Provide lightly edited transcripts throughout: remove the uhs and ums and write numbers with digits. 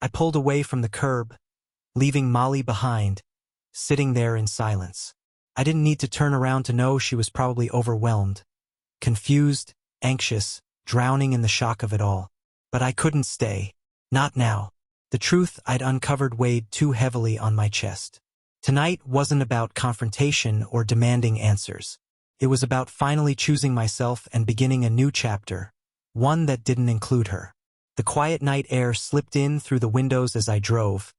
I pulled away from the curb, leaving Molly behind, sitting there in silence. I didn't need to turn around to know she was probably overwhelmed, confused, anxious, drowning in the shock of it all. But I couldn't stay. Not now. The truth I'd uncovered weighed too heavily on my chest. Tonight wasn't about confrontation or demanding answers. It was about finally choosing myself and beginning a new chapter, one that didn't include her. The quiet night air slipped in through the windows as I drove,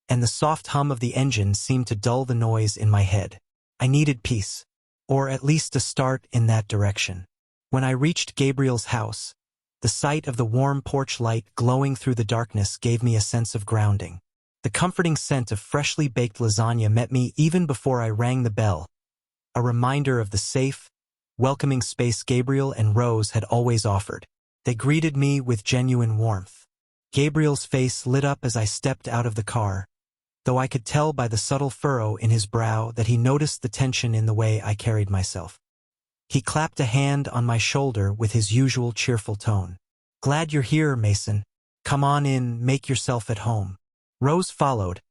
and the soft hum of the engine seemed to dull the noise in my head. I needed peace, or at least a start in that direction. When I reached Gabriel's house, the sight of the warm porch light glowing through the darkness gave me a sense of grounding. The comforting scent of freshly baked lasagna met me even before I rang the bell, a reminder of the safe, welcoming space Gabriel and Rose had always offered. They greeted me with genuine warmth. Gabriel's face lit up as I stepped out of the car, though I could tell by the subtle furrow in his brow that he noticed the tension in the way I carried myself. He clapped a hand on my shoulder with his usual cheerful tone. "Glad you're here, Mason. Come on in, make yourself at home." Rose followed,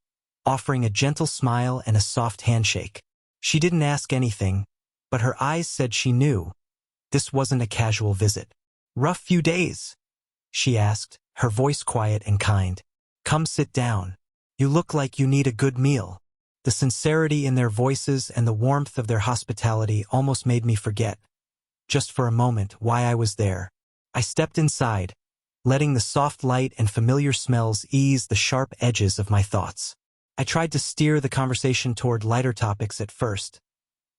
offering a gentle smile and a soft handshake. She didn't ask anything, but her eyes said she knew. This wasn't a casual visit. "Rough few days?" she asked, her voice quiet and kind. "Come sit down. You look like you need a good meal." The sincerity in their voices and the warmth of their hospitality almost made me forget, just for a moment, why I was there. I stepped inside, letting the soft light and familiar smells ease the sharp edges of my thoughts. I tried to steer the conversation toward lighter topics at first,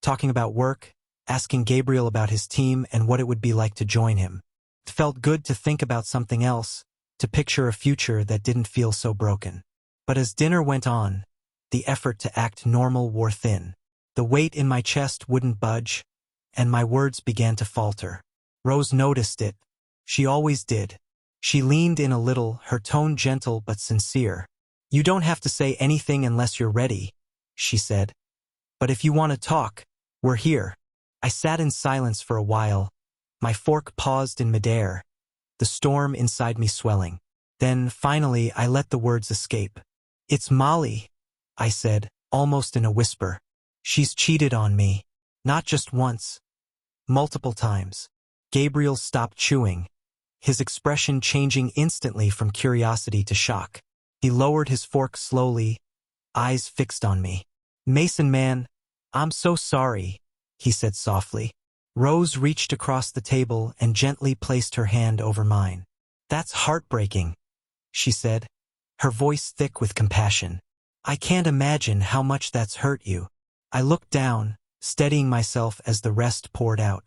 talking about work, asking Gabriel about his team and what it would be like to join him. It felt good to think about something else, to picture a future that didn't feel so broken. But as dinner went on, the effort to act normal wore thin. The weight in my chest wouldn't budge, and my words began to falter. Rose noticed it. She always did. She leaned in a little, her tone gentle but sincere. "You don't have to say anything unless you're ready," she said. "But if you want to talk, we're here." I sat in silence for a while. My fork paused in midair, the storm inside me swelling. Then, finally, I let the words escape. "It's Molly," I said, almost in a whisper. "She's cheated on me. Not just once. Multiple times." Gabriel stopped chewing, his expression changing instantly from curiosity to shock. He lowered his fork slowly, eyes fixed on me. "Mason, man, I'm so sorry," he said softly. Rose reached across the table and gently placed her hand over mine. "That's heartbreaking," she said, her voice thick with compassion. "I can't imagine how much that's hurt you." I looked down, steadying myself as the rest poured out.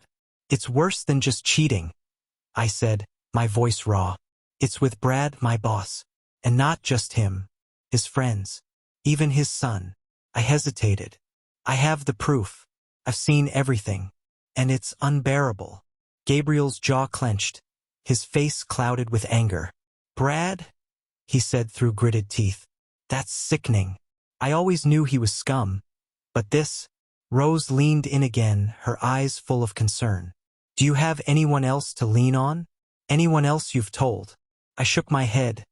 "It's worse than just cheating," I said, my voice raw. "It's with Brad, my boss. And not just him. His friends. Even his son." I hesitated. "I have the proof. I've seen everything. And it's unbearable." Gabriel's jaw clenched, his face clouded with anger. "Brad?" he said through gritted teeth. "That's sickening. I always knew he was scum. But this—" Rose leaned in again, her eyes full of concern. "Do you have anyone else to lean on? Anyone else you've told?" I shook my head,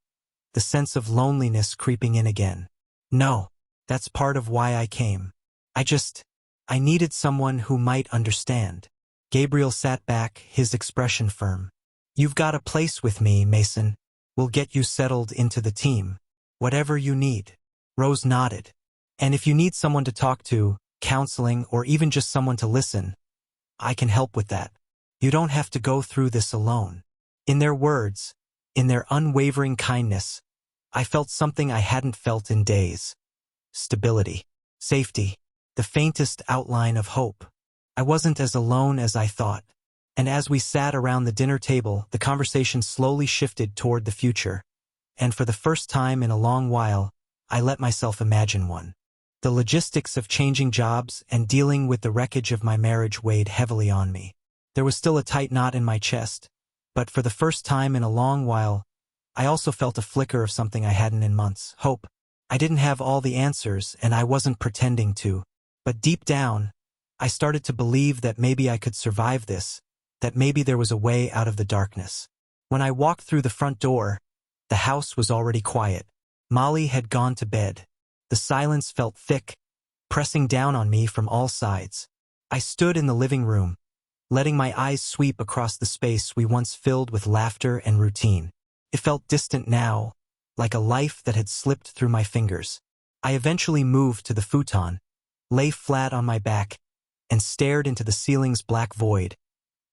the sense of loneliness creeping in again. "No, that's part of why I came. I needed someone who might understand." Gabriel sat back, his expression firm. "You've got a place with me, Mason. We'll get you settled into the team. Whatever you need." Rose nodded. "And if you need someone to talk to, counseling, or even just someone to listen, I can help with that. You don't have to go through this alone." In their words, in their unwavering kindness, I felt something I hadn't felt in days. Stability. Safety. The faintest outline of hope. I wasn't as alone as I thought. And as we sat around the dinner table, the conversation slowly shifted toward the future. And for the first time in a long while, I let myself imagine one. The logistics of changing jobs and dealing with the wreckage of my marriage weighed heavily on me. There was still a tight knot in my chest, but for the first time in a long while, I also felt a flicker of something I hadn't in months: hope. I didn't have all the answers, and I wasn't pretending to. But deep down, I started to believe that maybe I could survive this, that maybe there was a way out of the darkness. When I walked through the front door, the house was already quiet. Molly had gone to bed. The silence felt thick, pressing down on me from all sides. I stood in the living room, letting my eyes sweep across the space we once filled with laughter and routine. It felt distant now, like a life that had slipped through my fingers. I eventually moved to the futon, lay flat on my back, and stared into the ceiling's black void,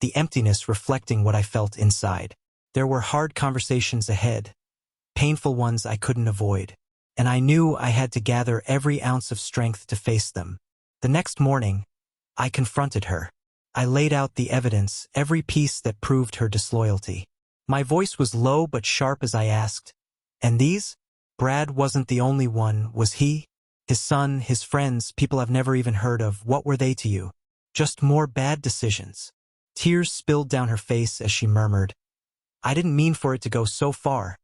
the emptiness reflecting what I felt inside. There were hard conversations ahead, painful ones I couldn't avoid, and I knew I had to gather every ounce of strength to face them. The next morning, I confronted her. I laid out the evidence, every piece that proved her disloyalty. My voice was low but sharp as I asked, "And these? Brad wasn't the only one, was he? His son, his friends, people I've never even heard of, what were they to you? Just more bad decisions." Tears spilled down her face as she murmured, "I didn't mean for it to go so far.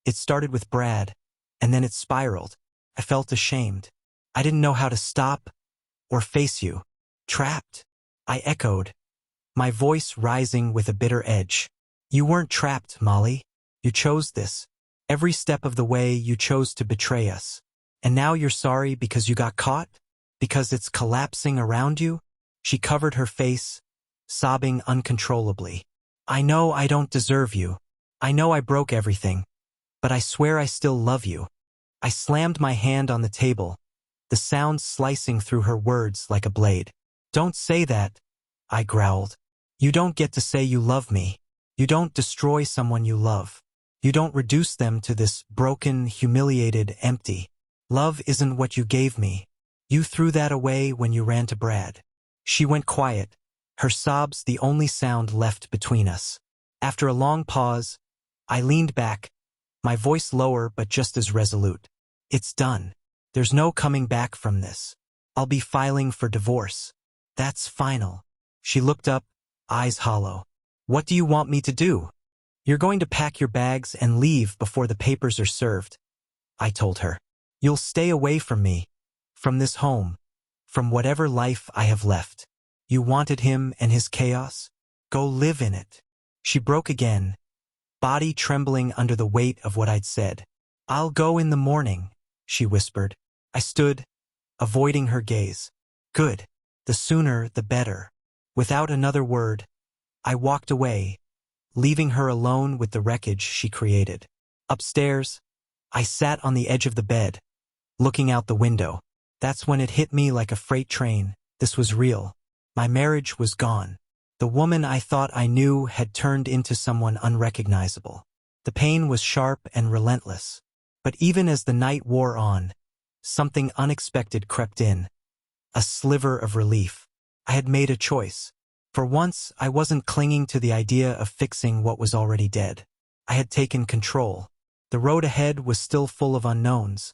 It started with Brad, and then it spiraled. I felt ashamed. I didn't know how to stop or face you. Trapped," I echoed, my voice rising with a bitter edge. "You weren't trapped, Molly. You chose this. Every step of the way you chose to betray us. And now you're sorry because you got caught? Because it's collapsing around you?" She covered her face, sobbing uncontrollably. "I know I don't deserve you. I know I broke everything. But I swear I still love you." I slammed my hand on the table, the sound slicing through her words like a blade. "Don't say that," I growled. "You don't get to say you love me. You don't destroy someone you love. You don't reduce them to this broken, humiliated, empty. Love isn't what you gave me. You threw that away when you ran to Brad." She went quiet, her sobs the only sound left between us. After a long pause, I leaned back, my voice lower but just as resolute. "It's done. There's no coming back from this. I'll be filing for divorce. That's final." She looked up, eyes hollow. "What do you want me to do?" "You're going to pack your bags and leave before the papers are served," I told her. "You'll stay away from me, from this home, from whatever life I have left. You wanted him and his chaos? Go live in it." She broke again, body trembling under the weight of what I'd said. "I'll go in the morning," she whispered. I stood, avoiding her gaze. "Good. The sooner, the better." Without another word, I walked away, leaving her alone with the wreckage she created. Upstairs, I sat on the edge of the bed, looking out the window. That's when it hit me like a freight train. This was real. My marriage was gone. The woman I thought I knew had turned into someone unrecognizable. The pain was sharp and relentless. But even as the night wore on, something unexpected crept in. A sliver of relief. I had made a choice. For once, I wasn't clinging to the idea of fixing what was already dead. I had taken control. The road ahead was still full of unknowns,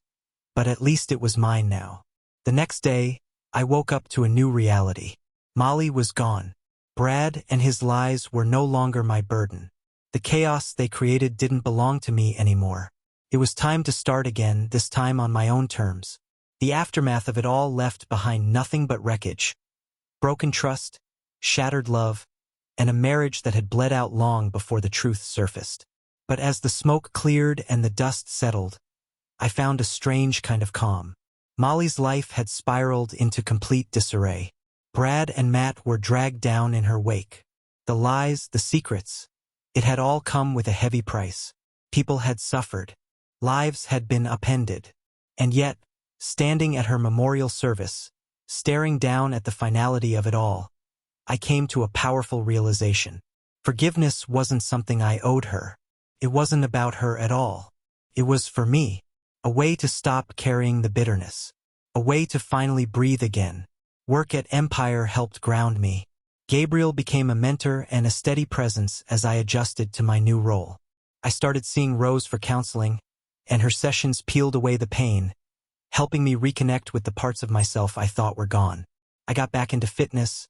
but at least it was mine now. The next day, I woke up to a new reality. Molly was gone. Brad and his lies were no longer my burden. The chaos they created didn't belong to me anymore. It was time to start again, this time on my own terms. The aftermath of it all left behind nothing but wreckage. Broken trust, shattered love, and a marriage that had bled out long before the truth surfaced. But as the smoke cleared and the dust settled, I found a strange kind of calm. Molly's life had spiraled into complete disarray. Brad and Matt were dragged down in her wake. The lies, the secrets, it had all come with a heavy price. People had suffered. Lives had been upended. And yet, standing at her memorial service, staring down at the finality of it all, I came to a powerful realization. Forgiveness wasn't something I owed her. It wasn't about her at all. It was for me. A way to stop carrying the bitterness. A way to finally breathe again. Work at Empire helped ground me. Gabriel became a mentor and a steady presence as I adjusted to my new role. I started seeing Rose for counseling, and her sessions peeled away the pain, helping me reconnect with the parts of myself I thought were gone. I got back into fitness,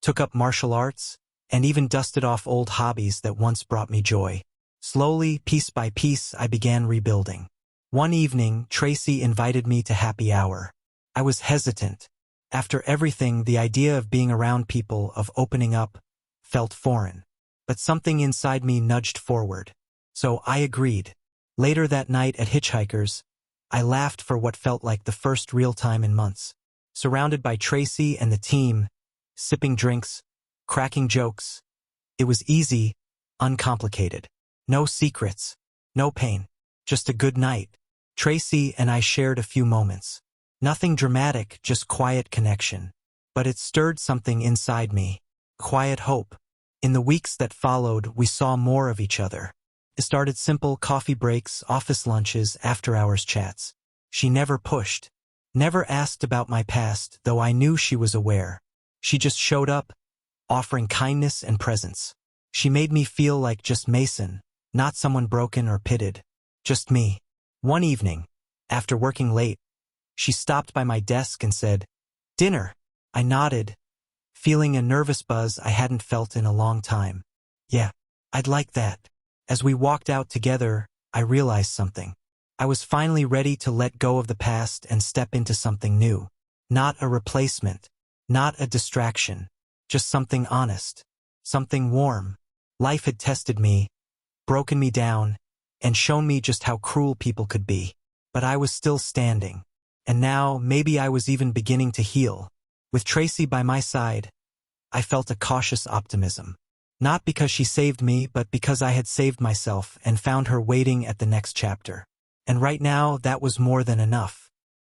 took up martial arts, and even dusted off old hobbies that once brought me joy. Slowly, piece by piece, I began rebuilding. One evening, Tracy invited me to happy hour. I was hesitant. After everything, the idea of being around people, of opening up, felt foreign. But something inside me nudged forward. So I agreed. Later that night at Hitchhikers, I laughed for what felt like the first real time in months. Surrounded by Tracy and the team, sipping drinks, cracking jokes. It was easy, uncomplicated. No secrets, no pain, just a good night. Tracy and I shared a few moments. Nothing dramatic, just quiet connection. But it stirred something inside me. Quiet hope. In the weeks that followed, we saw more of each other. It started simple coffee breaks, office lunches, after-hours chats. She never pushed. Never asked about my past, though I knew she was aware. She just showed up, offering kindness and presence. She made me feel like just Mason, not someone broken or pitted. Just me. One evening, after working late, she stopped by my desk and said, "Dinner." I nodded, feeling a nervous buzz I hadn't felt in a long time. "Yeah, I'd like that." As we walked out together, I realized something. I was finally ready to let go of the past and step into something new. Not a replacement, not a distraction, just something honest, something warm. Life had tested me, broken me down, and shown me just how cruel people could be. But I was still standing. And now, maybe I was even beginning to heal. With Tracy by my side, I felt a cautious optimism. Not because she saved me, but because I had saved myself and found her waiting at the next chapter. And right now, that was more than enough.